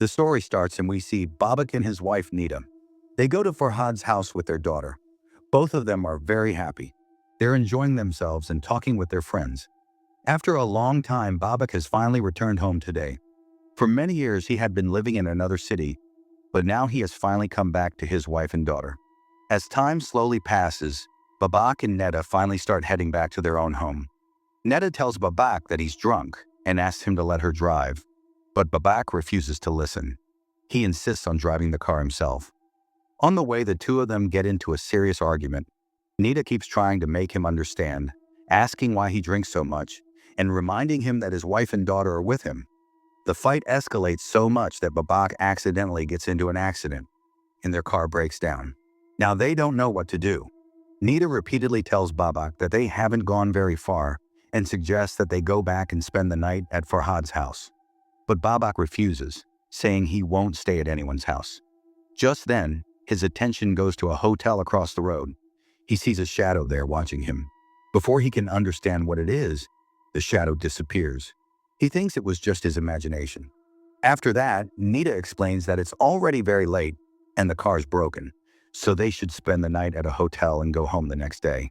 The story starts and we see Babak and his wife Nita. They go to Farhad's house with their daughter. Both of them are very happy. They're enjoying themselves and talking with their friends. After a long time, Babak has finally returned home today. For many years, he had been living in another city, but now he has finally come back to his wife and daughter. As time slowly passes, Babak and Neda finally start heading back to their own home. Neda tells Babak that he's drunk and asks him to let her drive, but Babak refuses to listen. He insists on driving the car himself. On the way, the two of them get into a serious argument. Neda keeps trying to make him understand, asking why he drinks so much, and reminding him that his wife and daughter are with him. The fight escalates so much that Babak accidentally gets into an accident, and their car breaks down. Now they don't know what to do. Neda repeatedly tells Babak that they haven't gone very far and suggests that they go back and spend the night at Farhad's house. But Babak refuses, saying he won't stay at anyone's house. Just then, his attention goes to a hotel across the road. He sees a shadow there watching him. Before he can understand what it is, the shadow disappears. He thinks it was just his imagination. After that, Neda explains that it's already very late and the car's broken, so they should spend the night at a hotel and go home the next day.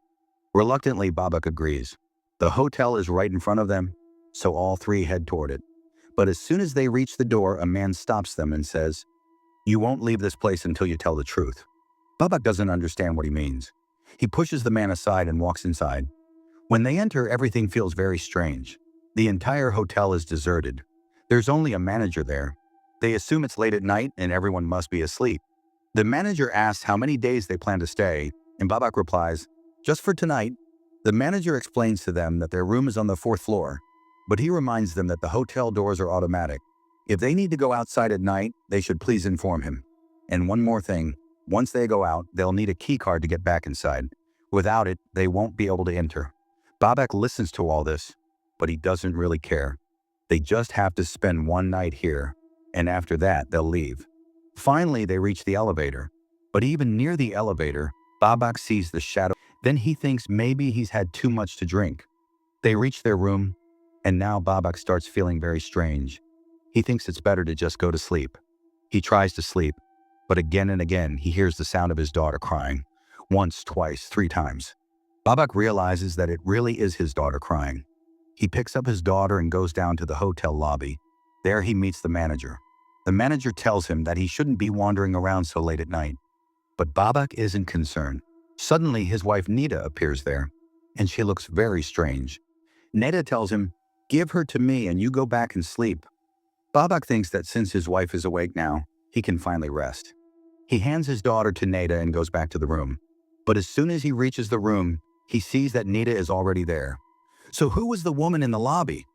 Reluctantly, Babak agrees. The hotel is right in front of them, so all three head toward it. But as soon as they reach the door, a man stops them and says, "You won't leave this place until you tell the truth." Babak doesn't understand what he means. He pushes the man aside and walks inside. When they enter, everything feels very strange. The entire hotel is deserted. There's only a manager there. They assume it's late at night and everyone must be asleep. The manager asks how many days they plan to stay, and Babak replies, "Just for tonight." The manager explains to them that their room is on the 4th floor, but he reminds them that the hotel doors are automatic. If they need to go outside at night, they should please inform him. And one more thing, once they go out, they'll need a key card to get back inside. Without it, they won't be able to enter. Babak listens to all this, but he doesn't really care. They just have to spend one night here, and after that, they'll leave. Finally, they reach the elevator, but even near the elevator, Babak sees the shadow. Then he thinks maybe he's had too much to drink. They reach their room, and now Babak starts feeling very strange. He thinks it's better to just go to sleep. He tries to sleep, but again and again he hears the sound of his daughter crying. Once, twice, 3 times. Babak realizes that it really is his daughter crying. He picks up his daughter and goes down to the hotel lobby. There he meets the manager. The manager tells him that he shouldn't be wandering around so late at night. But Babak isn't concerned. Suddenly his wife Neda appears there, and she looks very strange. Neda tells him, "Give her to me and you go back and sleep." Babak thinks that since his wife is awake now, he can finally rest. He hands his daughter to Neda and goes back to the room. But as soon as he reaches the room, he sees that Neda is already there. So who was the woman in the lobby?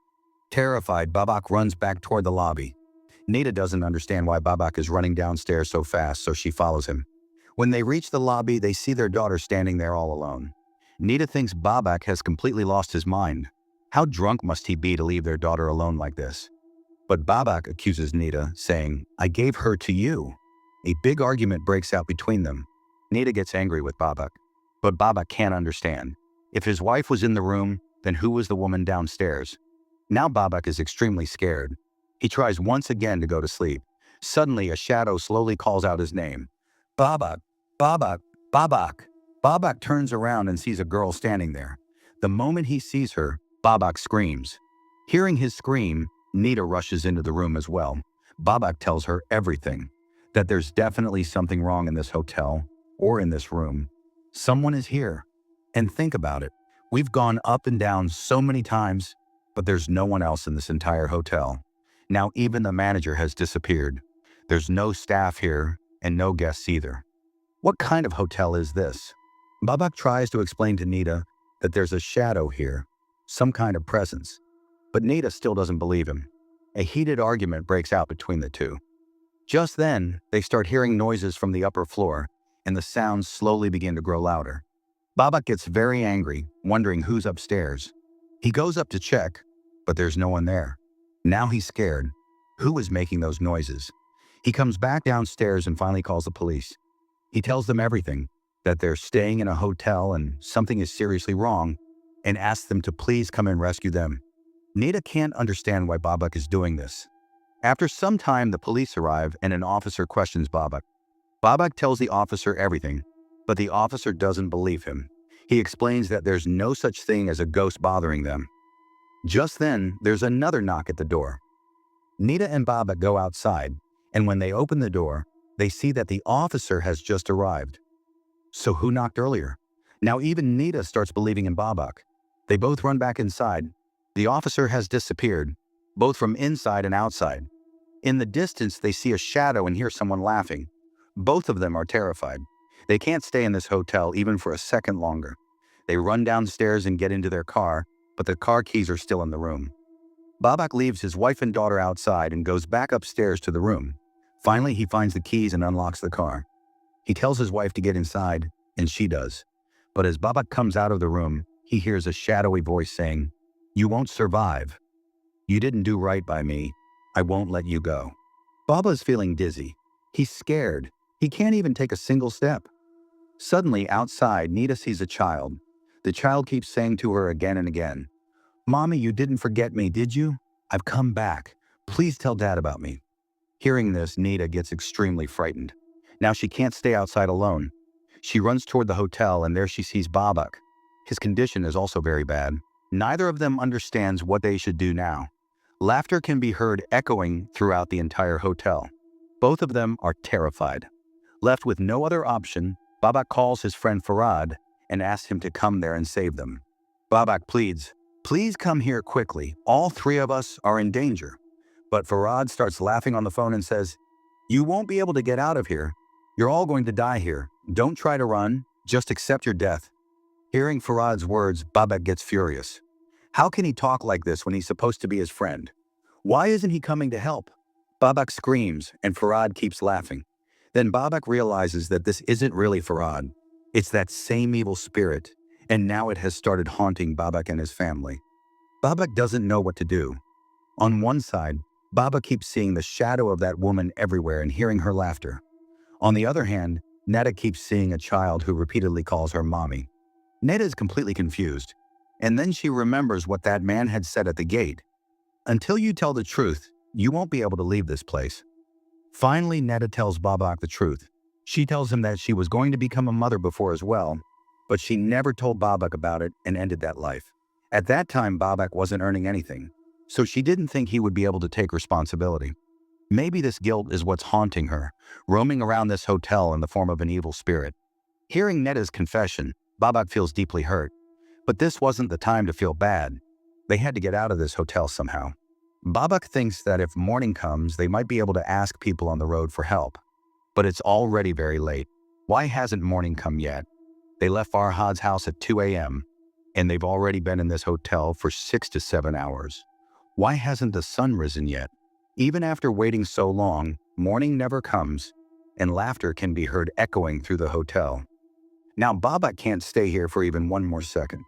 Terrified, Babak runs back toward the lobby. Neda doesn't understand why Babak is running downstairs so fast, so she follows him. When they reach the lobby, they see their daughter standing there all alone. Neda thinks Babak has completely lost his mind. How drunk must he be to leave their daughter alone like this? But Babak accuses Neda, saying, "I gave her to you." A big argument breaks out between them. Neda gets angry with Babak, but Babak can't understand. If his wife was in the room, then who was the woman downstairs? Now Babak is extremely scared. He tries once again to go to sleep. Suddenly, a shadow slowly calls out his name. "Babak, Babak, Babak." Babak turns around and sees a girl standing there. The moment he sees her, Babak screams. Hearing his scream, Neda rushes into the room as well. Babak tells her everything, that there's definitely something wrong in this hotel, or in this room. Someone is here. And think about it. We've gone up and down so many times, but there's no one else in this entire hotel. Now even the manager has disappeared. There's no staff here, and no guests either. What kind of hotel is this? Babak tries to explain to Neda that there's a shadow here, some kind of presence. But Neda still doesn't believe him. A heated argument breaks out between the two. Just then, they start hearing noises from the upper floor, and the sounds slowly begin to grow louder. Babak gets very angry, wondering who's upstairs. He goes up to check, but there's no one there. Now he's scared. Who is making those noises? He comes back downstairs and finally calls the police. He tells them everything, that they're staying in a hotel and something is seriously wrong, and asks them to please come and rescue them. Neda can't understand why Babak is doing this. After some time, the police arrive and an officer questions Babak. Babak tells the officer everything, but the officer doesn't believe him. He explains that there's no such thing as a ghost bothering them. Just then, there's another knock at the door. Nita and Babak go outside, and when they open the door, they see that the officer has just arrived. So who knocked earlier? Now even Nita starts believing in Babak. They both run back inside. The officer has disappeared, both from inside and outside. In the distance, they see a shadow and hear someone laughing. Both of them are terrified. They can't stay in this hotel even for a second longer. They run downstairs and get into their car, but the car keys are still in the room. Babak leaves his wife and daughter outside and goes back upstairs to the room. Finally, he finds the keys and unlocks the car. He tells his wife to get inside, and she does. But as Babak comes out of the room, he hears a shadowy voice saying, "You won't survive. You didn't do right by me. I won't let you go." Baba is feeling dizzy. He's scared. He can't even take a single step. Suddenly, outside, Nita sees a child. The child keeps saying to her again and again, "Mommy, you didn't forget me, did you? I've come back. Please tell Dad about me." Hearing this, Nita gets extremely frightened. Now she can't stay outside alone. She runs toward the hotel and there she sees Babak. His condition is also very bad. Neither of them understands what they should do now. Laughter can be heard echoing throughout the entire hotel. Both of them are terrified. Left with no other option, Babak calls his friend Farad and asks him to come there and save them. Babak pleads, "Please come here quickly. All three of us are in danger." But Farad starts laughing on the phone and says, "You won't be able to get out of here. You're all going to die here. Don't try to run. Just accept your death." Hearing Farad's words, Babak gets furious. How can he talk like this when he's supposed to be his friend? Why isn't he coming to help? Babak screams, and Farad keeps laughing. Then Babak realizes that this isn't really Farad. It's that same evil spirit, and now it has started haunting Babak and his family. Babak doesn't know what to do. On one side, Babak keeps seeing the shadow of that woman everywhere and hearing her laughter. On the other hand, Netta keeps seeing a child who repeatedly calls her mommy. Netta is completely confused, and then she remembers what that man had said at the gate. "Until you tell the truth, you won't be able to leave this place." Finally, Netta tells Babak the truth. She tells him that she was going to become a mother before as well, but she never told Babak about it and ended that life. At that time, Babak wasn't earning anything, so she didn't think he would be able to take responsibility. Maybe this guilt is what's haunting her, roaming around this hotel in the form of an evil spirit. Hearing Netta's confession, Babak feels deeply hurt. But this wasn't the time to feel bad. They had to get out of this hotel somehow. Babak thinks that if morning comes, they might be able to ask people on the road for help. But it's already very late. Why hasn't morning come yet? They left Farhad's house at 2 a.m., and they've already been in this hotel for 6 to 7 hours. Why hasn't the sun risen yet? Even after waiting so long, morning never comes, and laughter can be heard echoing through the hotel. Now Babak can't stay here for even one more second.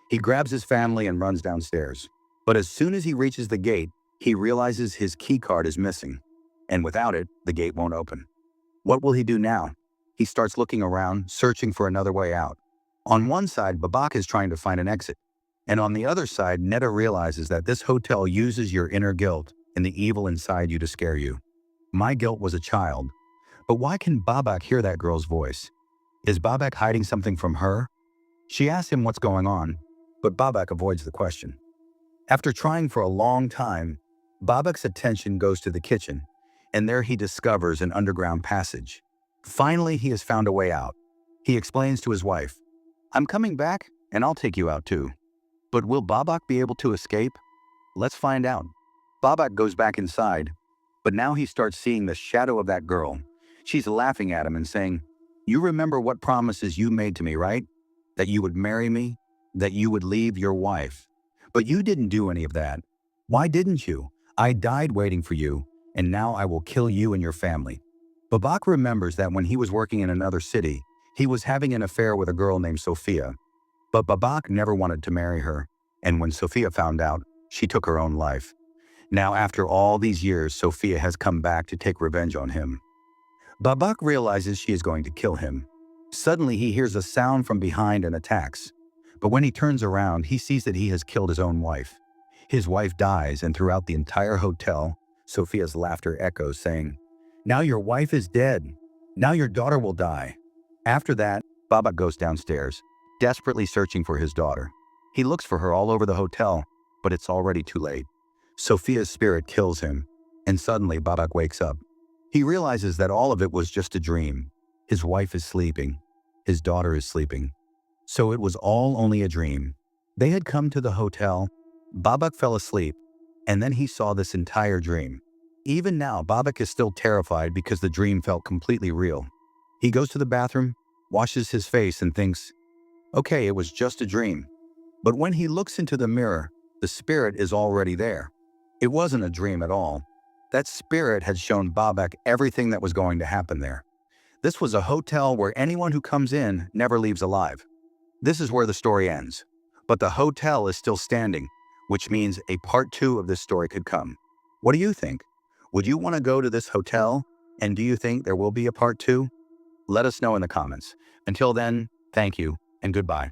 He grabs his family and runs downstairs. But as soon as he reaches the gate, he realizes his key card is missing, and without it, the gate won't open. What will he do now? He starts looking around, searching for another way out. On one side, Babak is trying to find an exit, and on the other side, Netta realizes that this hotel uses your inner guilt and the evil inside you to scare you. My guilt was a child, but why can Babak hear that girl's voice? Is Babak hiding something from her? She asks him what's going on, but Babak avoids the question. After trying for a long time, Babak's attention goes to the kitchen, and there he discovers an underground passage. Finally, he has found a way out. He explains to his wife, "I'm coming back, and I'll take you out too." But will Babak be able to escape? Let's find out. Babak goes back inside, but now he starts seeing the shadow of that girl. She's laughing at him and saying, "You remember what promises you made to me, right? That you would marry me, that you would leave your wife. But you didn't do any of that. Why didn't you? I died waiting for you, and now I will kill you and your family." Babak remembers that when he was working in another city, he was having an affair with a girl named Sophia. But Babak never wanted to marry her, and when Sophia found out, she took her own life. Now, after all these years, Sophia has come back to take revenge on him. Babak realizes she is going to kill him. Suddenly, he hears a sound from behind and attacks. But when he turns around, he sees that he has killed his own wife. His wife dies, and throughout the entire hotel, Sophia's laughter echoes, saying, "Now your wife is dead. Now your daughter will die." After that, Babak goes downstairs, desperately searching for his daughter. He looks for her all over the hotel, but it's already too late. Sophia's spirit kills him, and suddenly Babak wakes up. He realizes that all of it was just a dream. His wife is sleeping. His daughter is sleeping. So it was all only a dream. They had come to the hotel. Babak fell asleep, and then he saw this entire dream. Even now, Babak is still terrified because the dream felt completely real. He goes to the bathroom, washes his face, and thinks, okay, it was just a dream. But when he looks into the mirror, the spirit is already there. It wasn't a dream at all. That spirit had shown Babak everything that was going to happen there. This was a hotel where anyone who comes in never leaves alive. This is where the story ends. But the hotel is still standing, which means a part 2 of this story could come. What do you think? Would you want to go to this hotel? And do you think there will be a part 2? Let us know in the comments. Until then, thank you and goodbye.